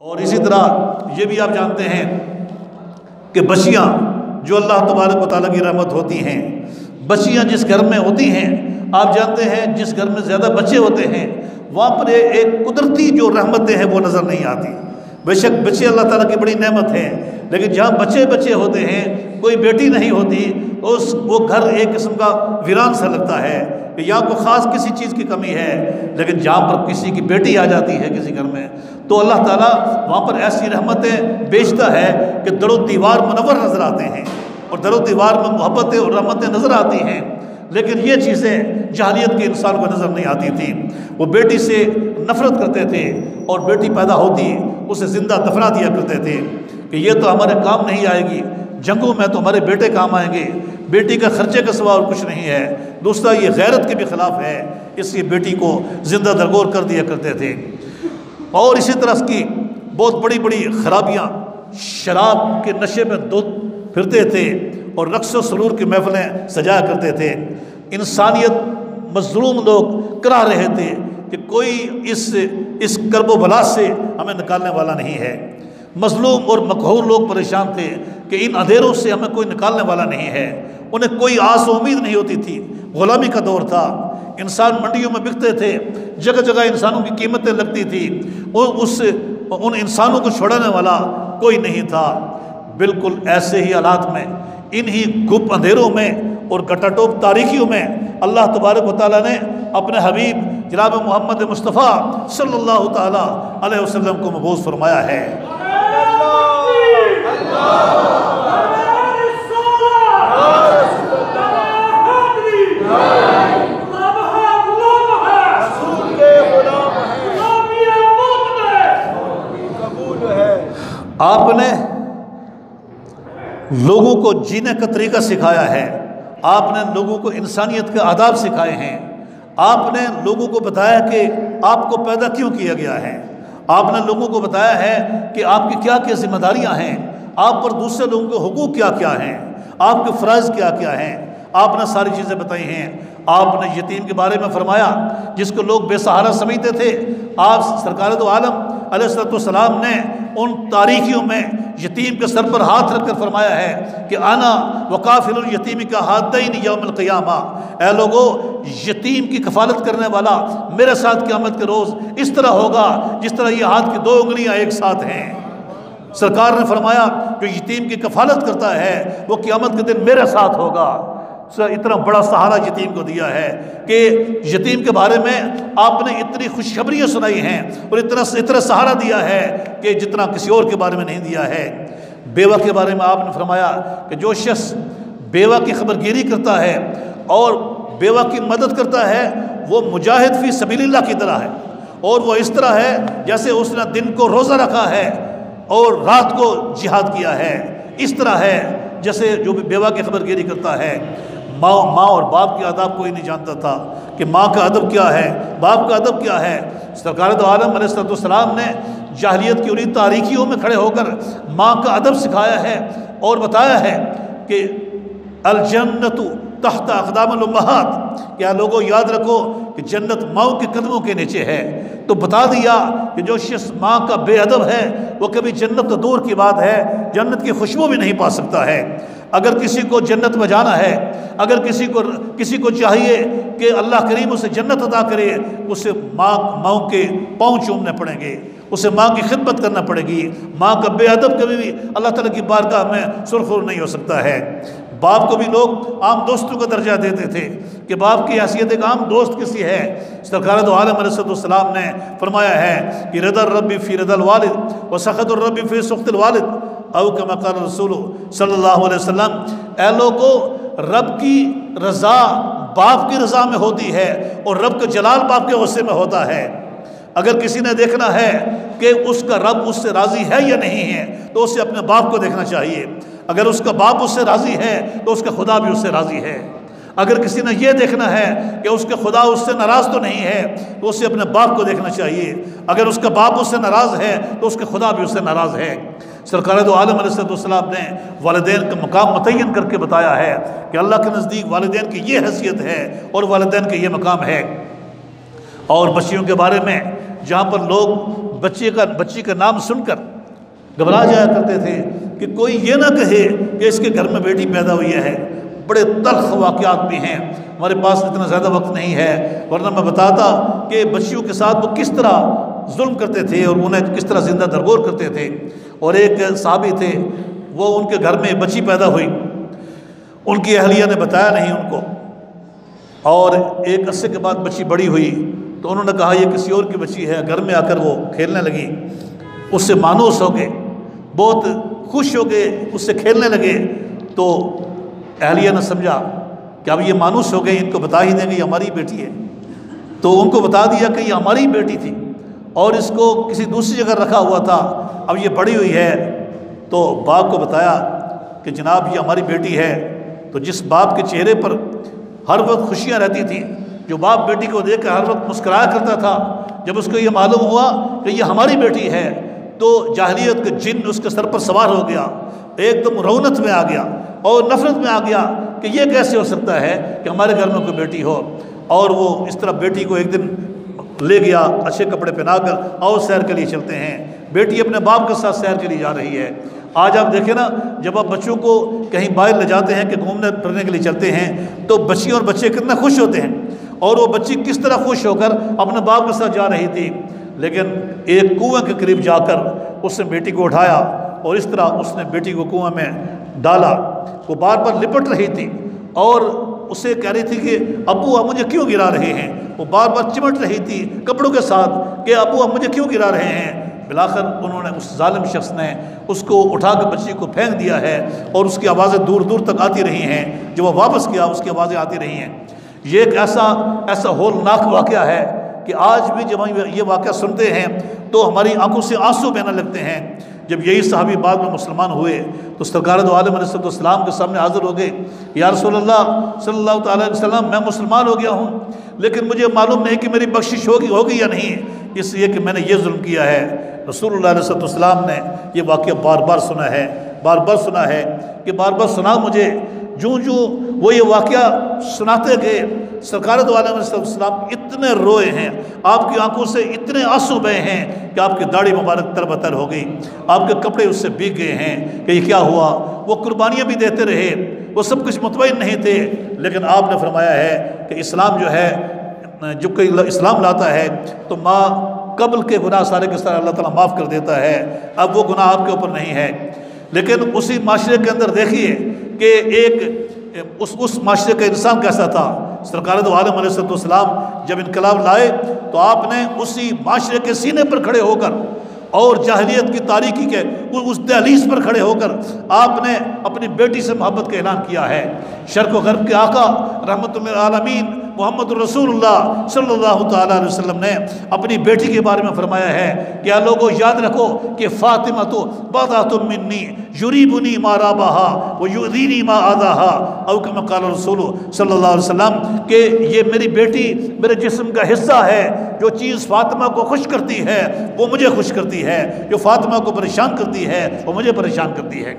اور اسی طرح یہ بھی آپ جانتے ہیں کہ بچیاں جو اللہ تبارک و تعالیٰ کی رحمت ہوتی ہیں، بچیاں جس گھر میں ہوتی ہیں، آپ جانتے ہیں جس گھر میں زیادہ بچے ہوتے ہیں وہاں پر ایک قدرتی جو رحمتیں ہیں وہ نظر نہیں آتی۔ بے شک بچے اللہ تعالیٰ کی بڑی نعمت ہے، لیکن جہاں بچے ہوتے ہیں، کوئی بیٹی نہیں ہوتی، تو وہ گھر ایک قسم کا ویران سا لگتا ہے کہ یہاں کو خاص کسی چیز کی کمی ہے۔ لیکن جہاں پر کسی کی بیٹی آ جاتی ہے کسی گھر میں، تو اللہ تعالیٰ وہاں پر ایسی رحمتیں بیچتا ہے کہ در و دیوار منور نظر آتے ہیں، اور در و دیوار میں محبتیں اور رحمتیں نظر آتی ہیں۔ لیکن یہ چیزیں جاہلیت کے انسان کو نظر نہیں آتی تھیں۔ وہ بیٹی سے نفرت کرتے تھے، اور بیٹی پیدا ہوتی اسے زندہ دفنا دیا کرتے تھے کہ یہ تو ہمارے کام نہیں آئے گی، جنگوں میں تو ہمارے بیٹے کام آئیں گے، بیٹی کا خرچے کا سوا اور کچھ نہیں ہے۔ دوسرا یہ غیرت کے بھی خلاف ہے، اس لیے بیٹی کو زندہ درگور کر دیا کرتے تھے۔ اور اسی طرح اس کی بہت بڑی بڑی خرابیاں، شراب کے نشے میں دھت پھرتے تھے اور رقص و سرور کی محفلیں سجایا کرتے تھے۔ انسانیت مظلوم لوگ کرا رہے تھے کہ کوئی اس کرب و بلا سے ہمیں نکالنے والا نہیں ہے۔ مظلوم اور مقہور لوگ پریشان تھے کہ ان اندھیروں سے ہمیں کوئی نکالنے والا نہیں ہے۔ انہیں کوئی آس و امید نہیں ہوتی تھی، غلامی کا دور تھا، انسان منڈیوں میں بکتے تھے، جگہ جگہ انسانوں کی قیمتیں لگتی تھی، ان انسانوں کو چھوڑانے والا کوئی نہیں تھا۔ بالکل ایسے ہی حالات میں، انہی گپ اندھیروں میں اور گٹاٹوپ تاریکیوں میں اللہ تبارک و تعالیٰ نے اپنے حبیب جناب محمد مصطفیٰ صلی اللہ تعالیٰ علیہ وسلم کو مبعوث فرمایا ہے۔ آپ نے لوگوں کو جینے کا طریقہ سکھایا ہے، آپ نے لوگوں کو انسانیت کے آداب سکھائے ہیں، آپ نے لوگوں کو بتایا کہ آپ کو پیدا کیوں کیا گیا ہے، آپ نے لوگوں کو بتایا ہے کہ آپ کی کیا کیا ذمہ داریاں ہیں، آپ پر دوسرے لوگوں کے حقوق کیا کیا ہیں، آپ کے فرائض کیا کیا ہیں، آپ نے ساری چیزیں بتائی ہیں۔ آپ نے یتیم کے بارے میں فرمایا جس کو لوگ بے سہارا سمجھتے تھے، آپ سرکار دو عالم علیہ السلام نے ان تاریکیوں میں یتیم کے سر پر ہاتھ رکھ کر فرمایا ہے کہ انا وکافل الیتیم کا ہاتین یوم القیامہ، اے لوگو یتیم کی کفالت کرنے والا میرے ساتھ قیامت کے روز اس طرح ہوگا جس طرح یہ ہاتھ کی 2 انگلیاں ایک ساتھ ہیں۔ سرکار نے فرمایا جو یتیم کی کفالت کرتا ہے وہ قیامت کے دن میرے ساتھ ہوگا۔ اتنا بڑا سہارا یتیم کو دیا ہے کہ یتیم کے بارے میں آپ نے اتنی خوشخبریاں سنائی ہیں اور اتنا سہارا دیا ہے کہ جتنا کسی اور کے بارے میں نہیں دیا ہے۔ بیوہ کے بارے میں آپ نے فرمایا کہ جو شخص بیوہ کی خبر گیری کرتا ہے اور بیوہ کی مدد کرتا ہے وہ مجاہد فی سبیل اللہ کی طرح ہے، اور وہ اس طرح ہے جیسے اس نے دن کو روزہ رکھا ہے اور رات کو جہاد کیا ہے، اس طرح ہے جیسے جو بھی بیوہ کی خبر گیری کرتا ہے۔ ماں اور باپ کے آداب کوئی نہیں جانتا تھا کہ ماں کا ادب کیا ہے، باپ کا ادب کیا ہے۔ سرکار دو عالم علیہ السلام نے جاہلیت کی انہی تاریکیوں میں کھڑے ہو کر ماں کا ادب سکھایا ہے اور بتایا ہے کہ الجنت تحت اقدام الامہات، کیا لوگوں یاد رکھو کہ جنت ماؤں کے قدموں کے نیچے ہے۔ تو بتا دیا کہ جو شخص ماں کا بے ادب ہے وہ کبھی جنت تو دور کی بات ہے جنت کی خوشبو بھی نہیں پا سکتا ہے۔ اگر کسی کو جنت میں جانا ہے، اگر کسی کو چاہیے کہ اللہ کریم اسے جنت عطا کرے، اسے ماں کے پاؤں چومنے پڑیں گے، اسے ماں کی خدمت کرنا پڑے گی۔ ماں کا بے ادب کبھی بھی اللہ تعالیٰ کی بارگاہ میں سرخرو نہیں ہو سکتا ہے۔ باپ کو بھی لوگ عام دوستوں کا درجہ دیتے تھے کہ باپ کی حیثیت ایک عام دوست کسی ہے۔ سرکار دو عالم علیہ السلام نے فرمایا ہے کہ رضا الرب فی رضا الوالد و سخط الرب فی سخط الوالد، او کما قال رسول صلی اللہ علیہ وسلم، اے لوگو رب کی رضا باپ کی رضا میں ہوتی ہے اور رب کا جلال باپ کے غصے میں ہوتا ہے۔ اگر کسی نے دیکھنا ہے کہ اس کا رب اس سے راضی ہے یا نہیں ہے تو اسے اپنے باپ کو دیکھنا چاہیے۔ اگر اس کا باپ اس سے راضی ہے تو اس کا خدا بھی اس سے راضی ہے۔ اگر کسی نے یہ دیکھنا ہے کہ اس کے خدا اس سے ناراض تو نہیں ہے تو اسے اپنے باپ کو دیکھنا چاہیے۔ اگر اس کا باپ اس سے ناراض ہے تو اس کے خدا بھی اس سے ناراض ہے۔ سرکار دو عالم علیہ السلام نے والدین کا مقام متعین کر کے بتایا ہے کہ اللہ کے نزدیک والدین کی یہ حیثیت ہے اور والدین کا یہ مقام ہے۔ اور بچیوں کے بارے میں جہاں پر لوگ بچی کا نام سن کر گھبرا جایا کرتے تھے کہ کوئی یہ نہ کہے کہ اس کے گھر میں بیٹی پیدا ہوئی ہے۔ بڑے تلخ واقعات بھی ہیں، ہمارے پاس اتنا زیادہ وقت نہیں ہے، ورنہ میں بتاتا کہ بچیوں کے ساتھ وہ کس طرح ظلم کرتے تھے اور انہیں کس طرح زندہ درگور کرتے تھے۔ اور ایک صحابی تھے، وہ ان کے گھر میں بچی پیدا ہوئی، ان کی اہلیہ نے بتایا نہیں ان کو، اور ایک عرصے کے بعد بچی بڑی ہوئی تو انہوں نے کہا یہ کسی اور کی بچی ہے۔ گھر میں آ کر وہ کھیلنے لگی، اس سے مانوس ہو گئے، بہت خوش ہو گئے، اس سے کھیلنے لگے۔ تو اہلیہ نے سمجھا کہ اب یہ مانوس ہو گئے، ان کو بتا ہی دیں گے یہ ہماری بیٹی ہے، تو ان کو بتا دیا کہ یہ ہماری بیٹی تھی اور اس کو کسی دوسری جگہ رکھا ہوا تھا، اب یہ بڑی ہوئی ہے۔ تو باپ کو بتایا کہ جناب یہ ہماری بیٹی ہے۔ تو جس باپ کے چہرے پر ہر وقت خوشیاں رہتی تھیں، جو باپ بیٹی کو دیکھ کر ہر وقت مسکرایا کرتا تھا، جب اس کو یہ معلوم ہوا کہ یہ ہماری بیٹی ہے تو جاہلیت کا جن اس کے سر پر سوار ہو گیا، ایک دم رونت میں آ گیا اور نفرت میں آ گیا کہ یہ کیسے ہو سکتا ہے کہ ہمارے گھر میں کوئی بیٹی ہو۔ اور وہ اس طرح بیٹی کو ایک دن لے گیا، اچھے کپڑے پہنا کر، اور سیر کے لیے چلتے ہیں۔ بیٹی اپنے باپ کے ساتھ سیر کے لیے جا رہی ہے۔ آج آپ دیکھیں نا، جب آپ بچوں کو کہیں باہر لے جاتے ہیں کہ گھومنے پھرنے کے لیے چلتے ہیں تو بچی اور بچے کتنا خوش ہوتے ہیں، اور وہ بچی کس طرح خوش ہو کر اپنے باپ کے ساتھ جا رہی تھی، لیکن ایک کنویں کے قریب جا کر اس نے بیٹی کو اٹھایا اور اس طرح اس نے بیٹی کو کنویں میں ڈالا۔ وہ بار بار لپٹ رہی تھی اور اسے کہہ رہی تھی کہ ابو آپ مجھے کیوں گرا رہے ہیں، وہ بار بار چمٹ رہی تھی کپڑوں کے ساتھ کہ ابو آپ مجھے کیوں گرا رہے ہیں۔ بلاخر انہوں نے، اس ظالم شخص نے اس کو اٹھا کے بچی کو پھینک دیا ہے، اور اس کی آوازیں دور دور تک آتی رہی ہیں۔ جب وہ واپس گیا اس کی آوازیں آتی رہی ہیں۔ یہ ایک ایسا ہولناک واقعہ ہے کہ آج بھی جب ہم یہ واقعہ سنتے ہیں تو ہماری آنکھوں سے آنسو بہنے لگتے ہیں۔ جب یہی صحابی بعد میں مسلمان ہوئے تو سرکار دو عالم علیہ السلام کے سامنے حاضر ہو گئے، یا رسول اللہ صلی اللہ تعالیٰ علیہ وسلم، میں مسلمان ہو گیا ہوں لیکن مجھے معلوم نہیں کہ میری بخشش ہوگی یا نہیں، اس لیے کہ میں نے یہ ظلم کیا ہے۔ رسول اللہ علیہ السلام نے یہ واقعہ بار بار سنا ہے کہ بار بار سنا مجھے۔ جو وہ یہ واقعہ سناتے گئے، سرکار دو عالم علیہ السلام اتنے روئے ہیں، آپ کی آنکھوں سے اتنے آنسو بہے ہیں کہ آپ کی داڑھی مبارک تر بتر ہو گئی، آپ کے کپڑے اس سے بھیگ گئے ہیں کہ یہ کیا ہوا۔ وہ قربانیاں بھی دیتے رہے، وہ سب کچھ مطمئن نہیں تھے، لیکن آپ نے فرمایا ہے کہ اسلام جو ہے، جو کوئی اسلام لاتا ہے تو ماں قبل کے گناہ سارے کے سارے اللہ تعالیٰ معاف کر دیتا ہے، اب وہ گناہ آپ کے اوپر نہیں ہے۔ لیکن اسی معاشرے کے اندر دیکھیے کہ اس معاشرے کا انسان کیسا تھا۔ سرکار دو عالم علیہ السلام جب انقلاب لائے تو آپ نے اسی معاشرے کے سینے پر کھڑے ہو کر اور جاہلیت کی تاریکی کے اس دہلیز پر کھڑے ہو کر آپ نے اپنی بیٹی سے محبت کا اعلان کیا ہے۔ شرق و غرب کے آقا رحمت للعالمین محمد رسول اللہ صلی اللہ تعالیٰ علیہ وسلم نے اپنی بیٹی کے بارے میں فرمایا ہے کہ لوگوں یاد رکھو کہ فاطمہ تو بضعۃ منی یریبنی ما رابہا ویؤذینی ما آذاہا، او کما قال رسول صلی اللہ علیہ وسلم کہ یہ میری بیٹی میرے جسم کا حصہ ہے، جو چیز فاطمہ کو خوش کرتی ہے وہ مجھے خوش کرتی ہے، جو فاطمہ کو پریشان کرتی ہے وہ مجھے پریشان کرتی ہے۔